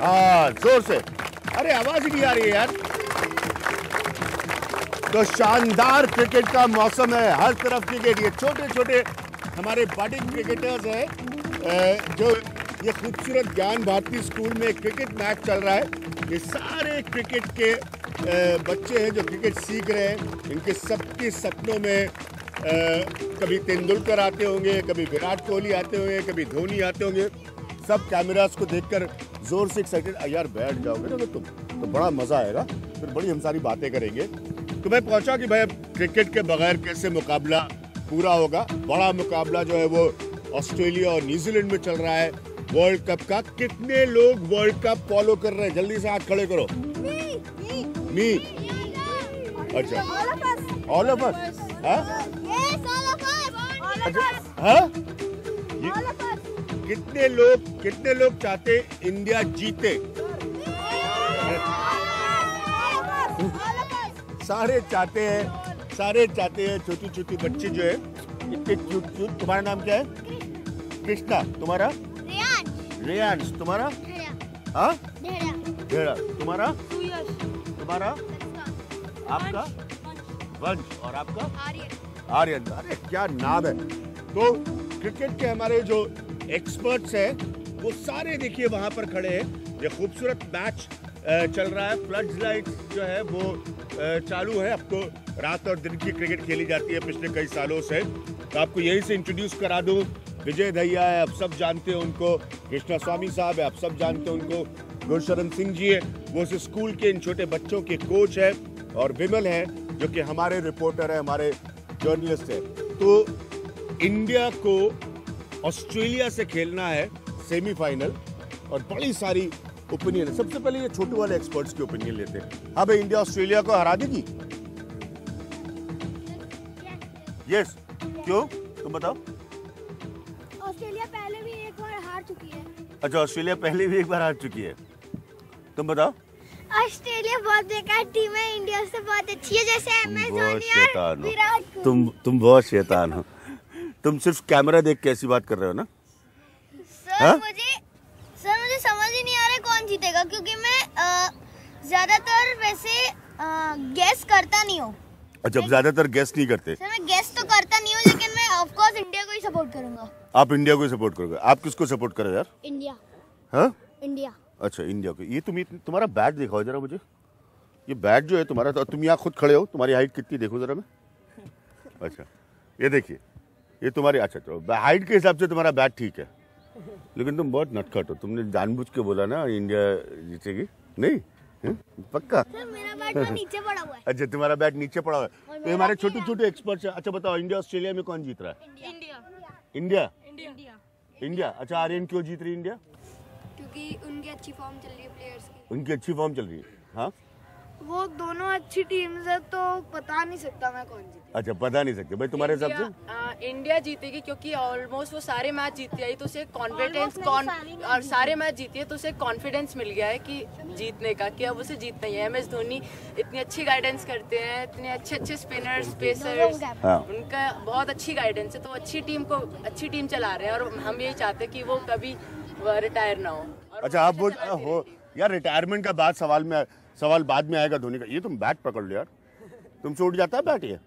हाँ जोर से, अरे आवाज ही नहीं आ रही है यार। तो शानदार क्रिकेट का मौसम है, हर तरफ क्रिकेट। ये छोटे छोटे हमारे बडिंग क्रिकेटर्स हैं जो ये खूबसूरत ज्ञान भारती स्कूल में क्रिकेट मैच चल रहा है। ये सारे क्रिकेट के बच्चे हैं जो क्रिकेट सीख रहे हैं। इनके सबके सपनों में कभी तेंदुलकर आते होंगे, कभी विराट कोहली आते होंगे, कभी धोनी आते होंगे। सब कैमरास को देखकर जोर से एक्साइटेड। यार बैठ जाओगे ना तुम तो बड़ा मजा आएगा, फिर बड़ी हम सारी बातें करेंगे। तो मैं पहुंचा कि भाई अब क्रिकेट के बगैर कैसे मुकाबला पूरा होगा। बड़ा मुकाबला जो है वो ऑस्ट्रेलिया और न्यूजीलैंड में चल रहा है वर्ल्ड कप का। कितने लोग वर्ल्ड कप फॉलो कर रहे हैं? जल्दी से हाथ खड़े करो। मी अच्छा, ऑल ऑफ अस। हाँ, कितने लोग चाहते इंडिया जीते? सारे चाहते हैं। छोटी छोटी बच्ची जो है इतने क्यूट। तुम्हारा नाम क्या है? कृष्णा। तुम्हारा? रेयांश। तुम्हारा? हाँ, धेड़ा। तुम्हारा? तुम्हारा? आपका? वंश। और आपका? आर्यन। अरे क्या नाम है। तो क्रिकेट के हमारे जो एक्सपर्ट्स हैं वो सारे देखिए वहां पर खड़े हैं। ये खूबसूरत मैच चल रहा है। फ्लड लाइट्स जो है वो चालू है। अब तो रात और दिन की क्रिकेट खेली जाती है पिछले कई सालों से। तो आपको यहीं से इंट्रोड्यूस करा दूं, विजय दहिया है, आप सब जानते हैं उनको। कृष्णा स्वामी साहब है, आप सब जानते हैं उनको। गुरशरण सिंह जी है, वो इस स्कूल के इन छोटे बच्चों के कोच है। और विमल है जो कि हमारे रिपोर्टर है, हमारे जर्नलिस्ट है। तो इंडिया को ऑस्ट्रेलिया से खेलना है सेमीफाइनल और बड़ी सारी ओपिनियन है। सबसे पहले ये छोटे वाले एक्सपर्ट्स की ओपिनियन लेते हैं। हाँ भाई, इंडिया ऑस्ट्रेलिया को हरा देगी? यस। क्यों? तुम बताओ। ऑस्ट्रेलिया पहले भी एक बार हार चुकी है। अच्छा, ऑस्ट्रेलिया पहले भी एक बार हार चुकी है। तुम बताओ। ऑस्ट्रेलिया बहुत बेकार टीम है, इंडिया से बहुत अच्छी है। जैसे MS धोनी और विराट कोहली। तुम बहुत शैतान हो। तुम सिर्फ कैमरा देख के ऐसी बात कर रहे हो ना? सर मुझे समझ ही नहीं आ रहा कौन जीतेगा, क्योंकि मैं ज्यादातर वैसे गेस करता नहीं हूँ। अच्छा, ज्यादातर गेस नहीं करते? सर मैं गेस तो करता नहीं हूँ, लेकिन मैं ऑफ कोर्स इंडिया को ही सपोर्ट करूंगा। आप इंडिया को ही सपोर्ट करोगे? आप किसको सपोर्ट करोगे यार? इंडिया। हाँ, इंडिया। अच्छा, इंडिया को। ये तुम्हारा बैट दिखाओ जरा मुझे। ये बैट जो है तुम्हारा, तो तुम यहाँ खुद खड़े हो, तुम्हारी हाइट कितनी देखो जरा मैं। अच्छा, ये देखिए, ये तुम्हारी, अच्छा तो हाइट के हिसाब से तुम्हारा बैट ठीक है, लेकिन तुम बहुत नटखट हो। तुमने जानबूझ के बोला ना इंडिया जीतेगी? नहीं पक्का? सर मेरा बैट तो नीचे पड़ा हुआ है। अच्छा, तुम्हारा बैट नीचे पड़ा हुआ है। तो हमारे छोटे छोटे एक्सपर्ट्स हैं। अच्छा बताओ, इंडिया ऑस्ट्रेलिया में कौन जीत रहा है? इंडिया। अच्छा, आर्यन क्यों जीत रही है इंडिया? क्योंकि उनकी अच्छी फॉर्म चल रही है प्लेयर्स की। उनकी अच्छी फॉर्म चल रही है। हाँ, वो दोनों अच्छी टीम्स है, तो बता नहीं सकता मैं कौन जीती। अच्छा, बता नहीं सकते भाई तुम्हारे हिसाब से? इंडिया जीतेगी, क्योंकि ऑलमोस्ट वो सारे मैच जीती आई, तो उसे कॉन्फिडेंस और सारे मैच जीती है, तो उसे कॉन्फिडेंस मिल गया है कि जीतने का, कि अब उसे जीतना ही है। MS धोनी इतनी अच्छी गाइडेंस करते हैं, इतने अच्छे स्पिनर्स, पेसर्स, उनका बहुत अच्छी गाइडेंस है। तो अच्छी टीम चला रहे हैं, और हम यही चाहते हैं कि वो कभी रिटायर ना हो। अच्छा, आप वो हो यार, रिटायरमेंट का सवाल बाद में आएगा धोनी का। ये तुम बैट पकड़ लो यार, तुमसे उठ जाता है बैट ये?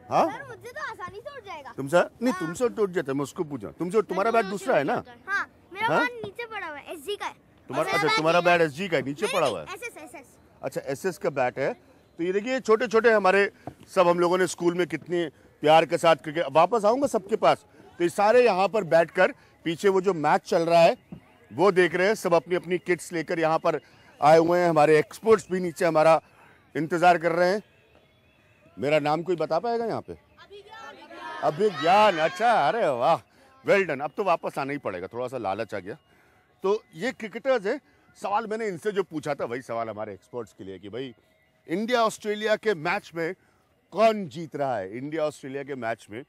हाँ, मुझसे तो आसानी से उठ जाएगा। तुमसे नहीं, तुमसे टूट जाता है। मैं उसको पूछा, तुमसे तुम्हारा बैट दूसरा है ना? हाँ, मेरा बैट नीचे पड़ा हुआ है, SG का है। अच्छा, तुम्हारा बैट SG का है, नीचे पड़ा हुआ है? SS। अच्छा, SS का बैट है। तो ये देखिए, छोटे छोटे हमारे सब हम लोगों ने स्कूल में कितने प्यार के साथ क्रिकेट। वापस आऊंगा सबके पास। तो ये सारे यहाँ पर बैठकर पीछे वो जो मैच चल रहा है वो देख रहे हैं। सब अपनी अपनी किट्स लेकर यहाँ पर आए हुए हैं। हमारे एक्सपर्ट्स भी नीचे हमारा इंतजार कर रहे हैं। मेरा नाम कोई बता पाएगा यहाँ पे? अभिज्ञान। अच्छा, अरे वाह, वेल डन। अब तो वापस आना ही पड़ेगा, थोड़ा सा लालच आ गया। तो ये क्रिकेटर्स है। सवाल मैंने इनसे जो पूछा था वही सवाल हमारे एक्सपर्ट्स के लिए कि भाई इंडिया ऑस्ट्रेलिया के मैच में कौन जीत रहा है? इंडिया ऑस्ट्रेलिया के मैच में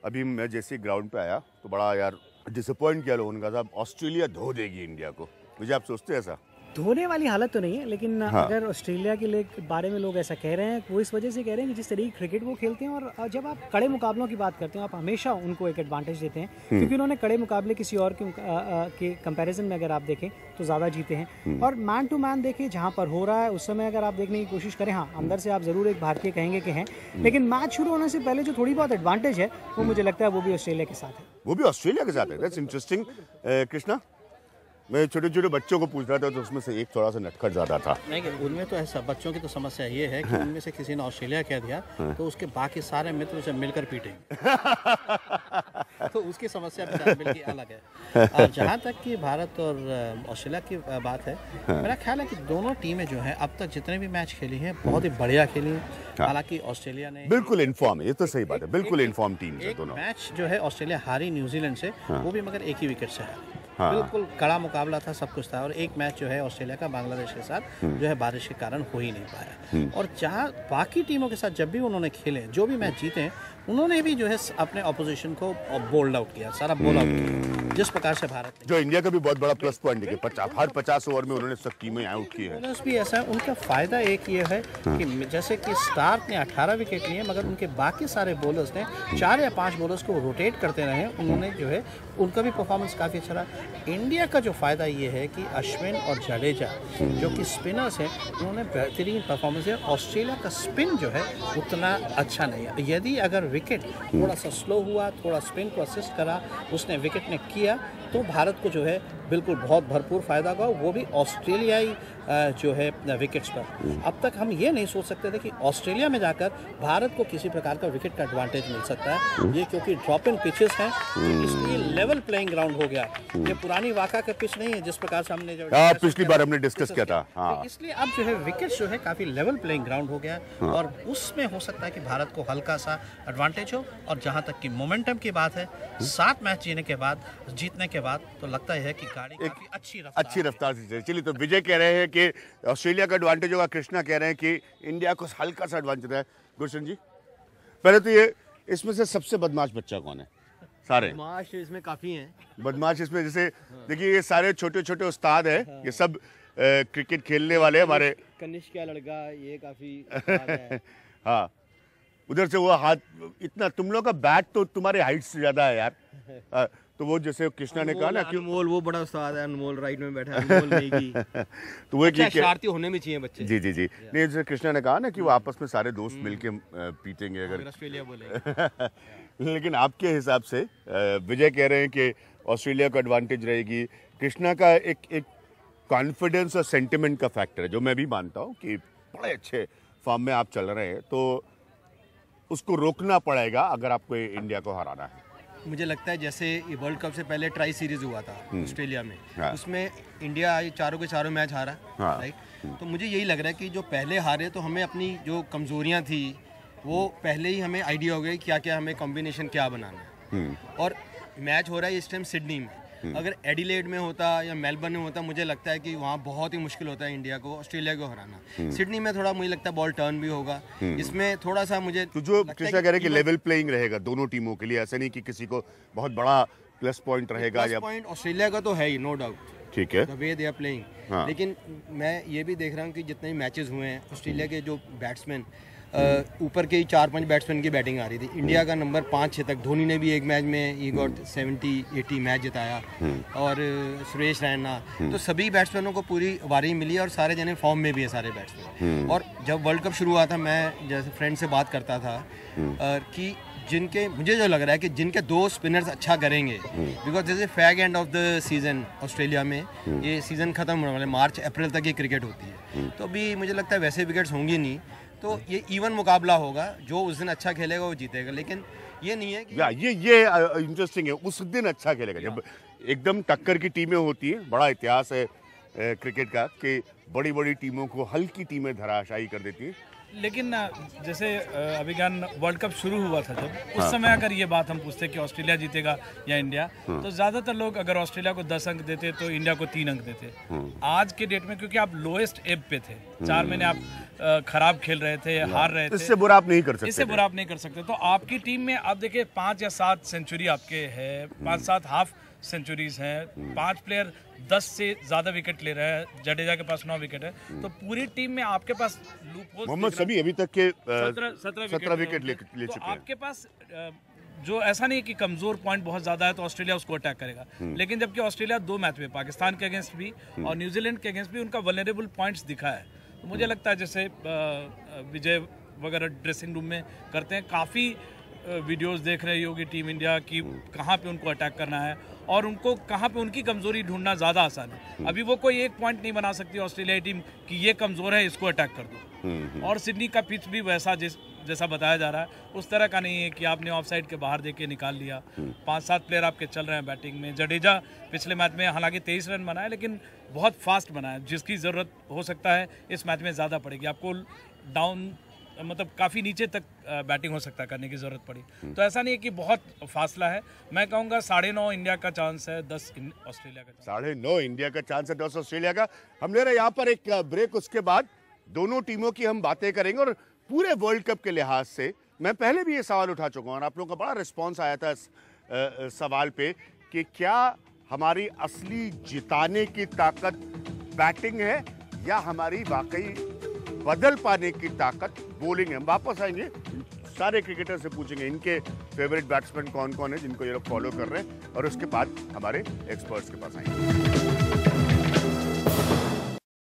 अभी मैं जैसे ग्राउंड पे आया तो बड़ा यार डिसअपॉइंट किया लोगों ने, कहा साहब ऑस्ट्रेलिया धो देगी इंडिया को। मुझे आप सोचते हैं ऐसा? धोने वाली हालत तो नहीं है, लेकिन अगर ऑस्ट्रेलिया के बारे में लोग ऐसा कह रहे हैं, वो इस वजह से कह रहे हैं कि जिस तरीके क्रिकेट वो खेलते हैं, और जब आप कड़े मुकाबलों की बात करते हैं आप हमेशा उनको एक एडवांटेज देते हैं, क्योंकि उन्होंने कड़े मुकाबले किसी और के कंपैरिजन में अगर आप देखें तो ज़्यादा जीते हैं। और मैन टू मैन देखें जहाँ पर हो रहा है उस समय अगर आप देखने की कोशिश करें, हाँ अंदर से आप ज़रूर एक भारतीय कहेंगे कि हैं, लेकिन मैच शुरू होने से पहले जो थोड़ी बहुत एडवांटेज है वो मुझे लगता है वो भी ऑस्ट्रेलिया के साथ है। वो भी ऑस्ट्रेलिया के साथ है। That's interesting. कृष्णा, मैं छोटे छोटे बच्चों को पूछ रहा था तो उसमें से एक थोड़ा सा नटखट ज़्यादा था। नहीं, उनमें तो ऐसा बच्चों की तो समस्या ये है कि उनमें से किसी ने ऑस्ट्रेलिया कह दिया तो उसके बाकी सारे मित्र उसे मिलकर पीटेंगे। तो उसकी समस्या बिल्कुल अलग है। और जहाँ तक कि भारत और ऑस्ट्रेलिया की बात है, मेरा ख्याल है कि दोनों टीमें जो हैं अब तक जितने भी मैच खेली हैं बहुत ही बढ़िया खेली हैं। हालांकि ऑस्ट्रेलिया ने बिल्कुल इन्फॉर्म है, ये तो सही बात है, बिल्कुल इन्फॉर्म टीम है दोनों। मैच जो है ऑस्ट्रेलिया हारी न्यूजीलैंड से, वो भी मगर एक ही विकेट से हारी। बिल्कुल कड़ा मुकाबला था, सब कुछ था। और एक मैच जो है ऑस्ट्रेलिया का बांग्लादेश के साथ जो है बारिश के कारण हो ही नहीं पाया। और जहाँ बाकी टीमों के साथ जब भी उन्होंने खेले, जो भी मैच जीते हैं, उन्होंने भी जो है अपने ऑपोजिशन को बोल्ड आउट किया, सारा बोल आउट किया, जिस प्रकार से भारत ने। जो इंडिया का भी बहुत बड़ा प्लस पॉइंट है कि हर 50 ओवर में उन्होंने सब टीमें आउट की है। बोलर्स भी ऐसा है, उनका फायदा एक ये है कि जैसे कि स्टार्क ने 18 विकेट लिए, मगर उनके बाकी सारे बॉलर्स ने 4 या 5 बॉलर्स को रोटेट करते रहे, उन्होंने जो है उनका भी परफॉर्मेंस काफ़ी अच्छा रहा। इंडिया का जो फ़ायदा ये है कि अश्विन और जडेजा जो कि स्पिनर्स हैं, उन्होंने बेहतरीन परफॉर्मेंस है। ऑस्ट्रेलिया का स्पिन जो है उतना अच्छा नहीं है। यदि अगर विकेट थोड़ा सा स्लो हुआ, थोड़ा स्पिन को असिस्ट करा, उसने विकेट ने किया, तो भारत को जो है बिल्कुल बहुत भरपूर फ़ायदा होगा, वो भी ऑस्ट्रेलियाई जो है विकेट्स पर। अब तक हम ये नहीं सोच सकते थे कि ऑस्ट्रेलिया में जाकर भारत को किसी प्रकार का विकेट का एडवांटेज मिल सकता है। ये क्योंकि ड्रॉप इन पिचेस हैं, इसलिए लेवल प्लेइंग ग्राउंड हो गया। ये पुरानी वाक़ा का पिच नहीं है जिस प्रकार से हमने जो पिछली बार हमने डिस्कस किया था। तो इसलिए अब जो है विकेट्स जो है काफ़ी लेवल प्लेइंग ग्राउंड हो गया, और उसमें हो सकता है कि भारत को हल्का सा एडवांटेज हो। और जहाँ तक कि मोमेंटम की बात है, 7 मैच जीतने के बाद तो लगता है कि गाड़ी काफ़ी अच्छी रफ्तार से चली। तो विजय कह रहे हैं कि ऑस्ट्रेलिया का एडवांटेज होगा, कृष्णा कह रहे हैं कि इंडिया को हल्का सा एडवांटेज है। गुलशन जी, पहले तो ये इसमें से सबसे बदमाश बच्चा कौन है? सारे बदमाश इसमें काफ़ी हैं। बदमाश इसमें जैसे देखिए ये सारे छोटे छोटे उस्ताद हैं, ये सब क्रिकेट खेलने वाले हमारे। कनिष्क का लड़का ये काफ़ी हाँ, उधर से वो हाथ इतना, तुम लोग का बैट तो तुम्हारे हाइट से ज़्यादा है यार। तो वो जैसे कृष्णा ने कहा ना कि अनमोल वो बड़ा उस्ताद है, अनमोल राइट में बैठा है, अनमोल नेगी। तो वो अच्छा, शरारती होने में चाहिए बच्चे। जी नहीं, जैसे कृष्णा ने कहा ना कि वो आपस में सारे दोस्त मिलके पीटेंगे अगर ऑस्ट्रेलिया बोले। लेकिन आपके हिसाब से विजय कह रहे हैं कि ऑस्ट्रेलिया का एडवांटेज रहेगी। कृष्णा का एक कॉन्फिडेंस और सेंटिमेंट का फैक्टर है, जो मैं भी मानता हूँ कि बड़े अच्छे फॉर्म में आप चल रहे हैं, तो उसको रोकना पड़ेगा अगर आपको इंडिया को हराना है। मुझे लगता है जैसे ये वर्ल्ड कप से पहले ट्राई सीरीज हुआ था ऑस्ट्रेलिया में, उसमें इंडिया चारों के चारों मैच हारा, राइट। तो मुझे यही लग रहा है कि जो पहले हारे, तो हमें अपनी जो कमजोरियां थी वो पहले ही हमें आइडिया हो गया क्या क्या हमें कॉम्बिनेशन क्या बनाना है। और मैच हो रहा है इस टाइम सिडनी में, अगर एडिलेड में होता या मेलबर्न में होता, मुझे लगता है कि वहाँ बहुत ही मुश्किल होता है इंडिया को ऑस्ट्रेलिया को हराना। सिडनी में थोड़ा मुझे लगता है बॉल टर्न भी होगा, इसमें थोड़ा सा मुझे तो जो कृष्णा कह रहे हैं कि लेवल प्लेइंग रहेगा दोनों टीमों के लिए, ऐसा नहीं कि किसी को बहुत बड़ा प्लस पॉइंट रहेगा। प्लस पॉइंट ऑस्ट्रेलिया का तो है ही, नो डाउट, ठीक है, the way they are playing. लेकिन मैं ये भी देख रहा हूँ कि जितने मैचेस हुए हैं, ऑस्ट्रेलिया के जो बैट्समैन ऊपर के 4-5 बैट्समैन की बैटिंग आ रही थी। इंडिया का नंबर 5-6 तक, धोनी ने भी एक मैच में ही गॉट 70-80 मैच जिताया, और सुरेश रैना, तो सभी बैट्समैनों को पूरी बारी मिली और सारे जने फॉर्म में भी है सारे बैट्समैन। और जब वर्ल्ड कप शुरू हुआ था, मैं जैसे फ्रेंड से बात करता था कि जिनके, मुझे जो लग रहा है कि जिनके 2 स्पिनर्स अच्छा करेंगे, बिकॉज जैसे fag end of the season Australia में, ये सीज़न ख़त्म होने वाले मार्च अप्रैल तक ये क्रिकेट होती है, तो अभी मुझे लगता है वैसे विकेट्स होंगी नहीं, तो ये इवन मुकाबला होगा, जो उस दिन अच्छा खेलेगा वो जीतेगा। लेकिन ये नहीं है कि ये इंटरेस्टिंग है, उस दिन अच्छा खेलेगा जब एकदम टक्कर की टीमें होती है। बड़ा इतिहास है क्रिकेट का कि बड़ी बड़ी टीमों को हल्की टीमें धराशायी कर देती हैं। लेकिन जैसे अभिज्ञान वर्ल्ड कप शुरू हुआ था जब, उस समय अगर ये बात हम पूछते कि ऑस्ट्रेलिया जीतेगा या इंडिया, तो ज़्यादातर लोग अगर ऑस्ट्रेलिया को 10 अंक देते तो इंडिया को 3 अंक देते। आज के डेट में क्योंकि आप लोएस्ट एब पे थे, 4 महीने आप खराब खेल रहे थे, हार रहे थे, इससे बुरा आप नहीं कर सकते, इससे बुरा आप नहीं कर सकते। तो आपकी टीम में आप देखिए 5 या 7 सेंचुरी आपके है, 5-7 हाफ सेंचुरीज हैं, 5 प्लेयर 10 से ज़्यादा विकेट ले रहे हैं, जडेजा के पास 9 विकेट है, तो पूरी टीम में आपके पास लूप मोहम्मद शमी अभी तक के 17 विकेट ले तो चुके हैं। आपके पास जो ऐसा नहीं कि कमजोर पॉइंट बहुत ज्यादा है तो ऑस्ट्रेलिया उसको अटैक करेगा, लेकिन जबकि ऑस्ट्रेलिया 2 मैच में पाकिस्तान के अगेंस्ट भी और न्यूजीलैंड के अगेंस्ट भी उनका वल्नरेबल पॉइंट्स दिखा है। तो मुझे लगता है जैसे विजय वगैरह ड्रेसिंग रूम में करते हैं, काफ़ी वीडियोस देख रही होगी टीम इंडिया की कहाँ पे उनको अटैक करना है और उनको कहाँ पे उनकी कमजोरी ढूंढना ज़्यादा आसान है। अभी वो कोई एक पॉइंट नहीं बना सकती ऑस्ट्रेलियाई टीम कि ये कमज़ोर है, इसको अटैक कर दो। और सिडनी का पिच भी वैसा जैसा बताया जा रहा है उस तरह का नहीं है कि आपने ऑफ साइड के बाहर देके निकाल लिया। 5-7 प्लेयर आपके चल रहे हैं बैटिंग में। जडेजा पिछले मैच में हालांकि 23 रन बनाए लेकिन बहुत फास्ट बनाया, जिसकी ज़रूरत हो सकता है इस मैच में ज़्यादा पड़ेगी। आपको डाउन मतलब काफ़ी नीचे तक बैटिंग हो सकता है करने की ज़रूरत पड़ी, तो ऐसा नहीं है कि बहुत फासला है। मैं कहूँगा 9.5 इंडिया का चांस है, 10 ऑस्ट्रेलिया का चांस। 9.5 इंडिया का चांस है, 10 ऑस्ट्रेलिया का। हम ले रहे हैं यहाँ पर एक ब्रेक, उसके बाद दोनों टीमों की हम बातें करेंगे। और पूरे वर्ल्ड कप के लिहाज से मैं पहले भी ये सवाल उठा चुका हूँ और आप लोगों का बड़ा रिस्पॉन्स आया था इस सवाल पे कि क्या हमारी असली जिताने की ताकत बैटिंग है या हमारी वाकई बदल पाने की ताकत बॉलिंग है। हम वापस आएंगे, सारे क्रिकेटर से पूछेंगे इनके फेवरेट बैट्समैन कौन कौन है जिनको ये लोग फॉलो कर रहे हैं, और उसके बाद हमारे एक्सपर्ट्स के पास आएंगे।